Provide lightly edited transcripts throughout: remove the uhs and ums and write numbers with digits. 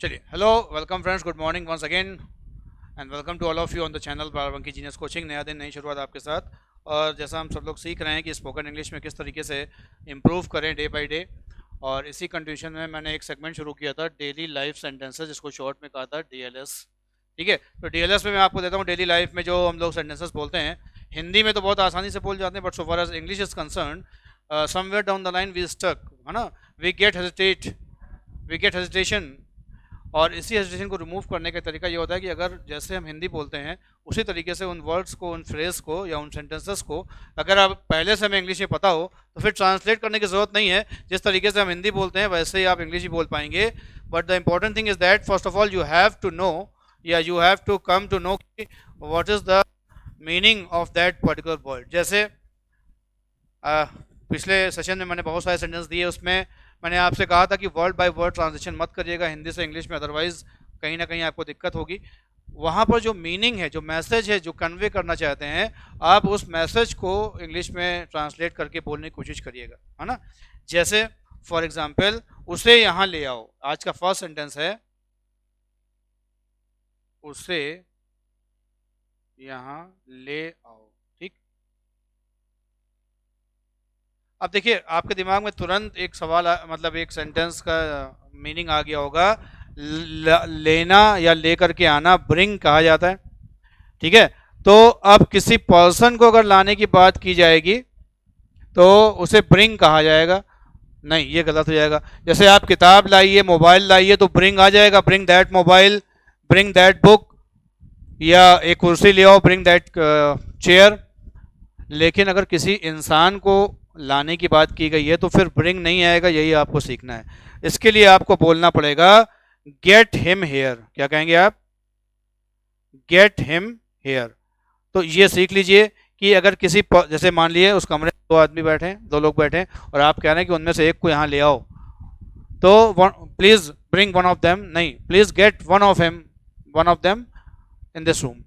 चलिए, hello, welcome friends, good morning once again and welcome to all of you on the channel Barabanki genius coaching. नया दिन, नई शुरुआत आपके साथ। और जैसा हम सब लोग सीख रहे हैं कि स्पोकन इंग्लिश में किस तरीके से इम्प्रूव करें डे बाय डे, और इसी कंटिन्यूशन में मैंने एक सेगमेंट शुरू किया था, डेली लाइफ सेंटेंसेस, जिसको शॉर्ट में कहा था डीएलएस। ठीक है, तो डीएलएस में मैं आपको देता हूँ डेली लाइफ में जो हम लोग सेंटेंसेस बोलते हैं। हिंदी में तो बहुत आसानी से बोल जाते हैं, but so far as English is concerned, somewhere down the line we stuck, है ना। We get hesitation. और इसी हेजिटेशन को रिमूव करने का तरीका ये होता है कि अगर जैसे हम हिंदी बोलते हैं उसी तरीके से उन वर्ड्स को, उन फ्रेज को या उन सेंटेंसेस को अगर आप पहले से हमें इंग्लिश में पता हो तो फिर ट्रांसलेट करने की ज़रूरत नहीं है। जिस तरीके से हम हिंदी बोलते हैं वैसे ही आप इंग्लिश ही बोल पाएंगे। But the important thing is that first of all you have to know, या you have to come to know what is the meaning of that particular word. जैसे पिछले सेशन में मैंने बहुत सारे सेंटेंस दिए, उसमें मैंने आपसे कहा था कि वर्ड बाय वर्ड ट्रांसलेशन मत करिएगा हिंदी से इंग्लिश में, अदरवाइज कहीं ना कहीं आपको दिक्कत होगी। वहाँ पर जो मीनिंग है, जो मैसेज है, जो कन्वे करना चाहते हैं, आप उस मैसेज को इंग्लिश में ट्रांसलेट करके बोलने की कोशिश करिएगा, है ना। जैसे फॉर एग्जाम्पल, उसे यहाँ ले आओ। आज का फर्स्ट सेंटेंस है, उसे यहाँ ले आओ। ठीक। अब देखिए, आपके दिमाग में तुरंत एक सवाल मतलब एक सेंटेंस का मीनिंग आ गया होगा। लेना या लेकर के आना ब्रिंग कहा जाता है। ठीक है, तो अब किसी पर्सन को अगर लाने की बात की जाएगी तो उसे ब्रिंग कहा जाएगा? नहीं, ये गलत हो जाएगा। जैसे आप किताब लाइए, मोबाइल लाइए, तो ब्रिंग आ जाएगा, bring that mobile, bring that book. या एक कुर्सी ले आओ, ब्रिंग दैट चेयर। लेकिन अगर किसी इंसान को लाने की बात की गई है तो फिर ब्रिंग नहीं आएगा। यही आपको सीखना है। इसके लिए आपको बोलना पड़ेगा गेट हिम हेयर। क्या कहेंगे आप? Gate him hair. तो ये सीख लीजिए कि अगर किसी जैसे मान लिए उस कमरे में दो आदमी बैठे हैं, दो लोग बैठे हैं, और आप कह रहे हैं कि उनमें से एक को यहाँ ले आओ, तो please bring one of them, नहीं, please get one of them in this room.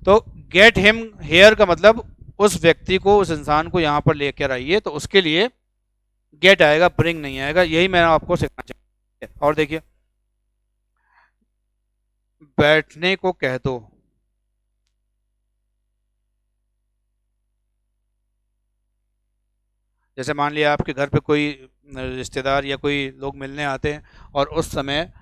तो गेट हिम हेयर का मतलब उस व्यक्ति को, उस इंसान को यहाँ पर लेकर आइए, तो उसके लिए गेट आएगा, ब्रिंग नहीं आएगा। यही मैं आपको सिखाना चाहिए। और देखिए, बैठने को कह दो। जैसे मान लिया आपके घर पे कोई रिश्तेदार या कोई लोग मिलने आते हैं, और उस समय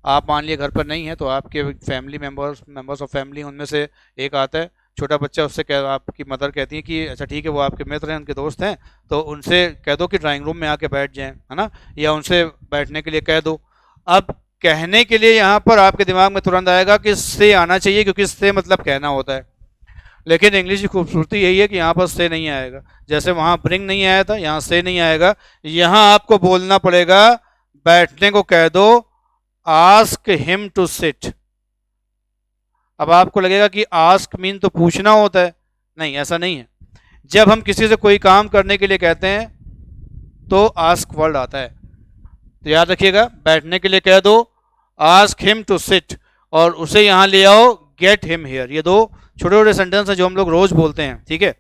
आप मान लिए घर पर नहीं है, तो आपके फैमिली मेंबर्स ऑफ फैमिली, उनमें से एक आता है, छोटा बच्चा, उससे कह, आपकी मदर कहती है कि अच्छा ठीक है, वो आपके मित्र हैं, उनके दोस्त हैं, तो उनसे कह दो कि ड्राइंग रूम में आके बैठ जाएं, है ना, या उनसे बैठने के लिए कह दो। अब कहने के लिए यहाँ पर आपके दिमाग में तुरंत आएगा कि से आना चाहिए, क्योंकि से मतलब कहना होता है। लेकिन इंग्लिश की खूबसूरती यही है कि यहाँ पर से नहीं आएगा। जैसे वहाँ ब्रिंग नहीं आया था, यहाँ से नहीं आएगा। यहाँ आपको बोलना पड़ेगा, बैठने को कह दो, आस्क हिम टू सिट। अब आपको लगेगा कि आस्क मीन तो पूछना होता है। नहीं, ऐसा नहीं है। जब हम किसी से कोई काम करने के लिए कहते हैं तो आस्क वर्ड आता है। तो याद रखिएगा, बैठने के लिए कह दो, आस्क हिम टू सिट, और उसे यहां ले आओ, गेट हिम हियर। ये दो छोटे छोटे सेंटेंस हैं जो हम लोग रोज बोलते हैं। ठीक है,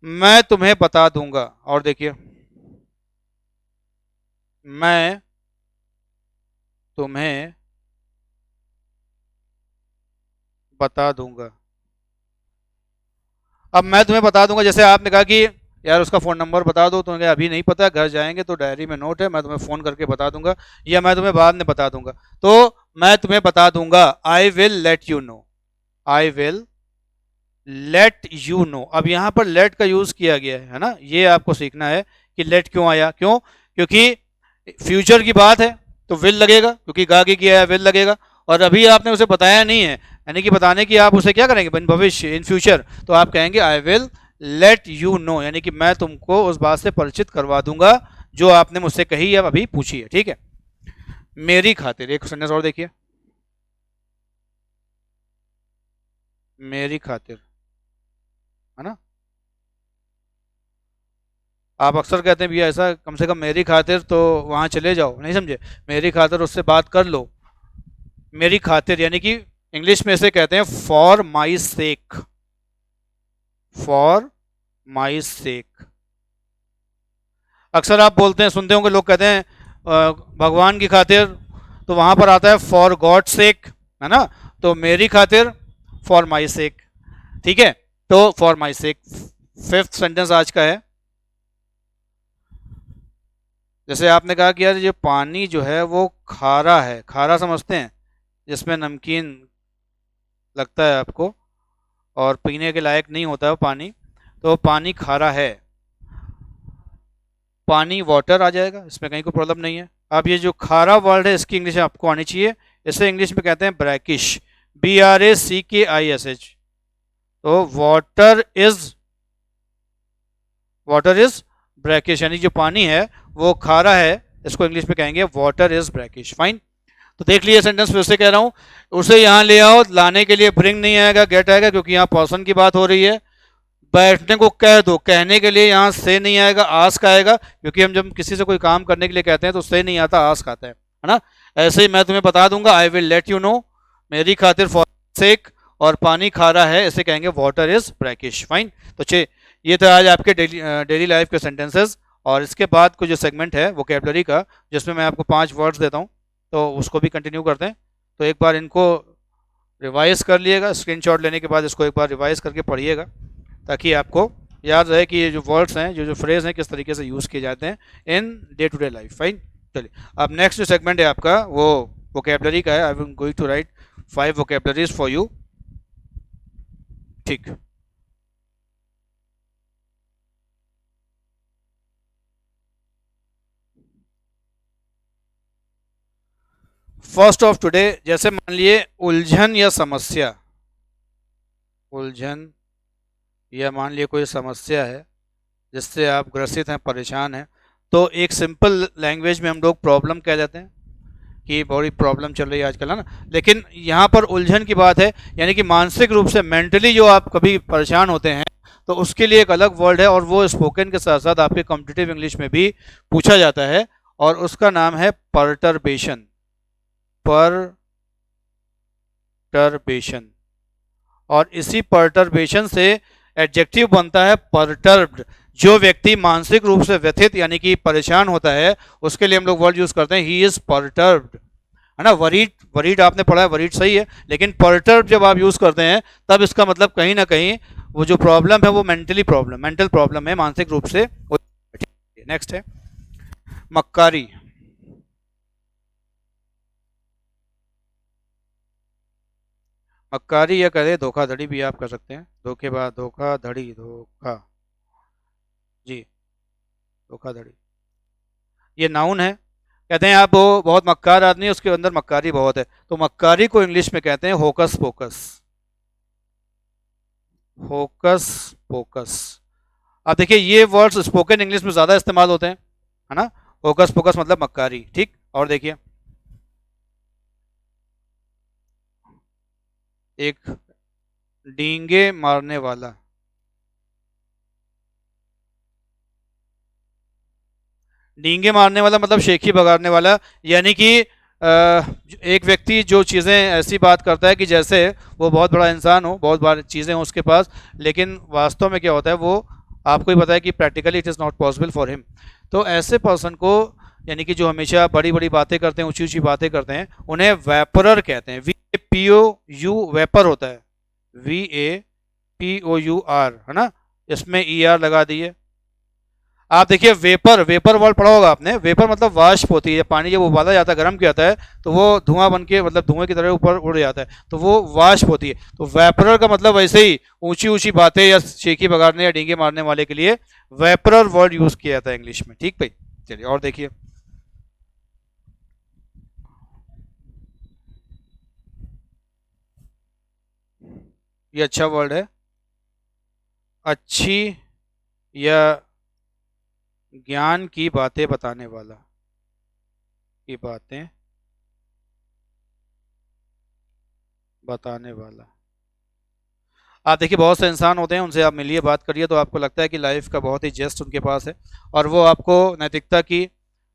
मैं तुम्हें बता दूंगा। और देखिए, मैं तुम्हें बता दूंगा। अब मैं तुम्हें बता दूंगा, जैसे आपने कहा कि यार उसका फ़ोन नंबर बता दो, तो अभी नहीं पता, घर जाएंगे तो डायरी में नोट है, मैं तुम्हें फ़ोन करके बता दूंगा, या मैं तुम्हें बाद में बता दूंगा। तो मैं तुम्हें बता दूंगा, I will let you know, I will let you know. अब यहाँ पर लेट का यूज़ किया गया है ना, ये आपको सीखना है कि लेट क्यों आया। क्यों? क्योंकि फ्यूचर की बात है तो विल लगेगा, क्योंकि आगे किया है विल लगेगा। और अभी आपने उसे बताया नहीं है, यानी कि बताने की आप उसे क्या करेंगे, इन भविष्य, इन फ्यूचर, तो आप कहेंगे I will let you know, यानी कि मैं तुमको उस बात से परिचित करवा दूंगा जो आपने मुझसे कही या अभी पूछी है। ठीक है, मेरी खातिर। एक सेंटेंस और देखिए, मेरी खातिर, है ना। आप अक्सर कहते हैं भैया ऐसा, कम से कम मेरी खातिर तो वहां चले जाओ, नहीं समझे, मेरी खातिर उससे बात कर लो। मेरी खातिर यानी कि इंग्लिश में इसे कहते हैं for my sec, for my सेक। अक्सर आप बोलते हैं, सुनते होंगे लोग कहते हैं भगवान की खातिर, तो वहां पर आता है फॉर गॉड सेक, है ना, तो मेरी खातिर, फॉर माई सेक, ठीक है, तो for my sake. Fifth sentence आज का है, जैसे आपने कहा कि यार ये पानी जो है वो खारा है, खारा समझते हैं, जिसमें नमकीन लगता है आपको और पीने के लायक नहीं होता है वो पानी, तो पानी खारा है, पानी वाटर आ जाएगा, इसमें कहीं कोई प्रॉब्लम नहीं है। अब ये जो खारा वर्ड है इसकी इंग्लिश आपको आनी चाहिए, इसे इंग्लिश में कहते हैं ब्रैकिश, BRACKISH। तो वाटर इज ब्रैकिश, यानी जो पानी है वो खारा है, इसको इंग्लिश में कहेंगे वाटर इज ब्रैकिश। फाइन, तो देख लिए सेंटेंस, फिर से कह रहा हूं, उसे यहाँ ले आओ, लाने के लिए ब्रिंग नहीं आएगा, गेट आएगा, क्योंकि यहाँ पर्सन की बात हो रही है। बैठने को कह दो, कहने के लिए यहाँ से नहीं आएगा, आस्क आएगा, क्योंकि हम जब किसी से कोई काम करने के लिए कहते हैं तो से नहीं आता, आस्क आता है ना। ऐसे ही मैं तुम्हें बता दूंगा, I will let you know, मेरी खातिर, फॉर सेक, और पानी खारा है, इसे कहेंगे वाटर इज ब्रैकिश। फाइन, तो ये तो आज आपके डेली लाइफ के सेंटेंसेस, और इसके बाद कुछ जो सेगमेंट है वोकैबुलरी का, जिसमें मैं आपको 5 वर्ड्स देता हूँ, तो उसको भी कंटिन्यू करते हैं। तो एक बार इनको रिवाइज कर लिएगा, स्क्रीनशॉट लेने के बाद इसको एक बार रिवाइज करके पढ़िएगा, ताकि आपको याद रहे कि ये जो वर्ड्स हैं, जो फ्रेज हैं, किस तरीके से यूज़ किए जाते हैं in day to day life. Fine, चलिए अब नेक्स्ट जो सेगमेंट है आपका वो वोकैबुलरी का है। I am going to write 5 vocabularies for you. ठीक, फर्स्ट ऑफ टुडे, जैसे मान लिए उलझन या समस्या, उलझन या मान लिए कोई समस्या है जिससे आप ग्रसित हैं, परेशान हैं, तो एक सिंपल लैंग्वेज में हम लोग प्रॉब्लम कह देते हैं कि बड़ी प्रॉब्लम चल रही है आजकल, है ना। लेकिन यहाँ पर उलझन की बात है, यानी कि मानसिक रूप से, मेंटली जो आप कभी परेशान होते हैं, तो उसके लिए एक अलग वर्ड है, और वो स्पोकन के साथ साथ आपके कॉम्पिटिटिव इंग्लिश में भी पूछा जाता है, और उसका नाम है परटर्बेशन। परटर्बेशन, और इसी परटर्बेशन से एडजेक्टिव बनता है परटर्ब्ड। जो व्यक्ति मानसिक रूप से व्यथित यानी कि परेशान होता है, उसके लिए हम लोग वर्ड यूज करते हैं ही इज परटर्ब्ड, है ना। वरीड, वरीड आपने पढ़ा है, वरीड सही है, लेकिन परटर्ब जब आप यूज करते हैं तब इसका मतलब कहीं ना कहीं वो जो प्रॉब्लम है वो मेंटल प्रॉब्लम है, मानसिक रूप से। नेक्स्ट है मक्कारी, मक्कारी या कहे धोखाधड़ी भी आप कर सकते हैं, धोखेबाज, धोखाधड़ी, धोखा, जी, धोखाधड़ी, ये नाउन है। कहते हैं आप वो बहुत मक्कार आदमी है, उसके अंदर मक्कारी बहुत है, तो मक्कारी को इंग्लिश में कहते हैं होकस पोकस, होकस पोकस। अब देखिए ये वर्ड्स स्पोकन इंग्लिश में ज्यादा इस्तेमाल होते हैं, है ना, होकस पोकस मतलब मक्कारी। ठीक, और देखिए एक डींगे मारने वाला, डींगे मारने वाला मतलब शेखी बगाड़ने वाला, यानी कि एक व्यक्ति जो चीज़ें ऐसी बात करता है कि जैसे वो बहुत बड़ा इंसान हो, बहुत बड़ी चीज़ें हों उसके पास, लेकिन वास्तव में क्या होता है वो आपको ही पता है कि practically it is not possible for him. तो ऐसे पर्सन को, यानी कि जो हमेशा बड़ी बड़ी बातें करते हैं, ऊंची ऊंची बातें करते हैं, उन्हें वेपरर कहते हैं। VAPOU वेपर होता है, VAPOUR, है ना, इसमें ER लगा दिए। आप देखिए वेपर, वेपर वर्ड पढ़ा होगा आपने, वेपर मतलब वाष्प होती है, पानी जब उबाला जाता है, गर्म किया जाता है, तो वो धुआं बन के, मतलब धुएं की तरह ऊपर उड़ जाता है, तो वो वाष्प होती है। तो वेपरर का मतलब वैसे ही ऊंची ऊंची बातें या शेखी बगाड़ने या डींगे मारने वाले के लिए वेपरर वर्ड यूज किया जाता है इंग्लिश में। ठीक भाई, चलिए और देखिए, ये अच्छा वर्ड है, अच्छी या ज्ञान की बातें बताने वाला, की बातें बताने वाला। आप देखिए बहुत से इंसान होते हैं, उनसे आप मिलिए, बात करिए, तो आपको लगता है कि लाइफ का बहुत ही जेस्ट उनके पास है, और वो आपको नैतिकता की,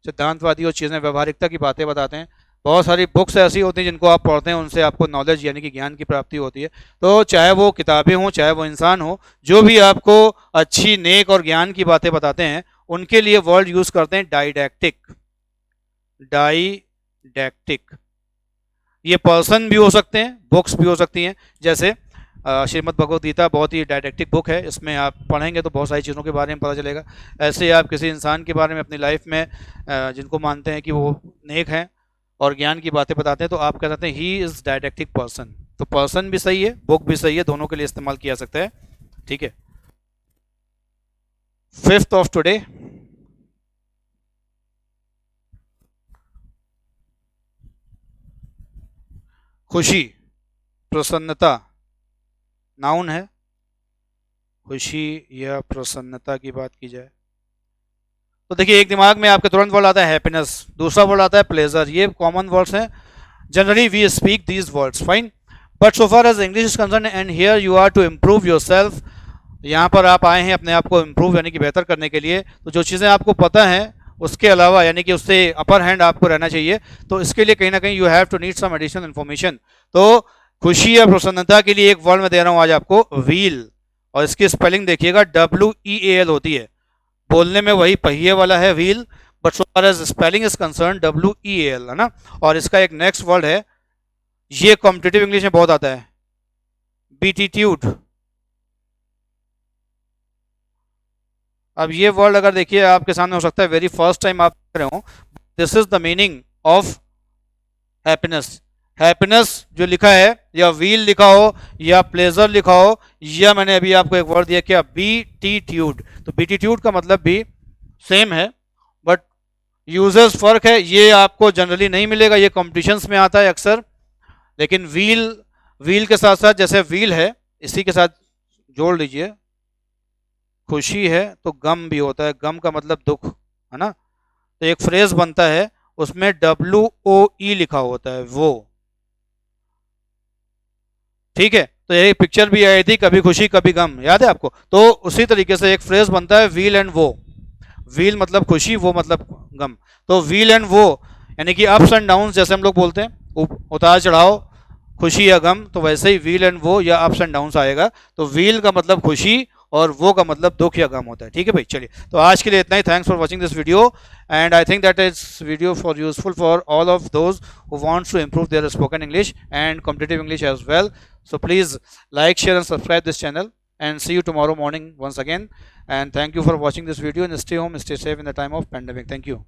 सिद्धांतवादी और चीज़ें, व्यवहारिकता की बातें बताते हैं। बहुत सारी बुक्स ऐसी होती हैं जिनको आप पढ़ते हैं, उनसे आपको नॉलेज यानी कि ज्ञान की प्राप्ति होती है। तो चाहे वो किताबें हों, चाहे वो इंसान हो, जो भी आपको अच्छी, नेक और ज्ञान की बातें बताते हैं, उनके लिए वर्ड यूज करते हैं डाइडैक्टिक, डाइडैक्टिक। ये पर्सन भी हो सकते हैं, बुक्स भी हो सकती हैं, जैसे श्रीमद् भगवद गीता बहुत ही डायडेक्टिक बुक है, इसमें आप पढ़ेंगे तो बहुत सारी चीज़ों के बारे में पता चलेगा। ऐसे आप किसी इंसान के बारे में अपनी लाइफ में जिनको मानते हैं कि वो नेक हैं और ज्ञान की बातें बताते हैं, तो आप कह सकते हैं ही इज़ डायडेक्टिक पर्सन। तो पर्सन भी सही है, बुक भी सही है, दोनों के लिए इस्तेमाल किया जा सकता है। ठीक है, 5th ऑफ टुडे, खुशी, प्रसन्नता, नाउन है। खुशी या प्रसन्नता की बात की जाए तो देखिए, एक दिमाग में आपके तुरंत वर्ड आता है हैप्पीनेस, दूसरा वर्ड आता है प्लेजर। ये कॉमन वर्ड्स हैं, generally we speak these words, fine. But so far as English is concerned and here you are to improve yourself, यहाँ पर आप आए हैं अपने आप को इम्प्रूव यानी कि बेहतर करने के लिए। तो जो चीज़ें आपको पता हैं उसके अलावा यानी कि उससे अपर हैंड आपको रहना चाहिए, तो इसके लिए कहीं ना कहीं you have to need some additional information. तो खुशी या प्रसन्नता के लिए एक वर्ड में दे रहा हूँ आज आपको, व्हील, और इसकी स्पेलिंग देखिएगा WEAL होती है। बोलने में वही पहिए वाला है wheel, but so far as spelling is concerned WEAL, है ना। और इसका एक नेक्स्ट वर्ड है, ये कॉम्पिटिटिव इंग्लिश में बहुत आता है, बीटीट्यूड। अब ये वर्ड अगर देखिए आपके सामने हो सकता है वेरी फर्स्ट टाइम आप देख रहे हो, this is the meaning of happiness. Happiness जो लिखा है, या व्हील लिखा हो या प्लेजर लिखा हो, या मैंने अभी आपको एक वर्ड दिया क्या, बीटीट्यूड। तो बीटीट्यूड का मतलब भी सेम है, बट यूजेस फर्क है। ये आपको जनरली नहीं मिलेगा, ये कॉम्पिटिशन्स में आता है अक्सर। लेकिन व्हील, व्हील के साथ साथ जैसे व्हील है, इसी के साथ जोड़ लीजिए, खुशी है तो गम भी होता है, गम का मतलब दुख, है ना। तो एक फ्रेज बनता है, उसमें WOE लिखा होता है, वो। ठीक है, तो यही पिक्चर भी आई थी, कभी खुशी कभी गम, याद है आपको। तो उसी तरीके से एक फ्रेज बनता है, व्हील एंड वो। व्हील मतलब खुशी, वो मतलब गम। तो व्हील एंड वो यानी कि अप्स एंड डाउन, जैसे हम लोग बोलते हैं उतार चढ़ाव, खुशी या गम, तो वैसे ही व्हील एंड वो या अप्स एंड डाउन आएगा। तो व्हील का मतलब खुशी और वो का मतलब दुख या गम होता है। ठीक है भाई, चलिए तो आज के लिए इतना ही। Thanks for watching this video, and I think that is video for useful for all of those who wants to improve their spoken English and competitive English as well. So please like, share and subscribe this channel, and see you tomorrow morning once again. And thank you for watching this video, and stay home, stay safe in the time of pandemic. Thank you.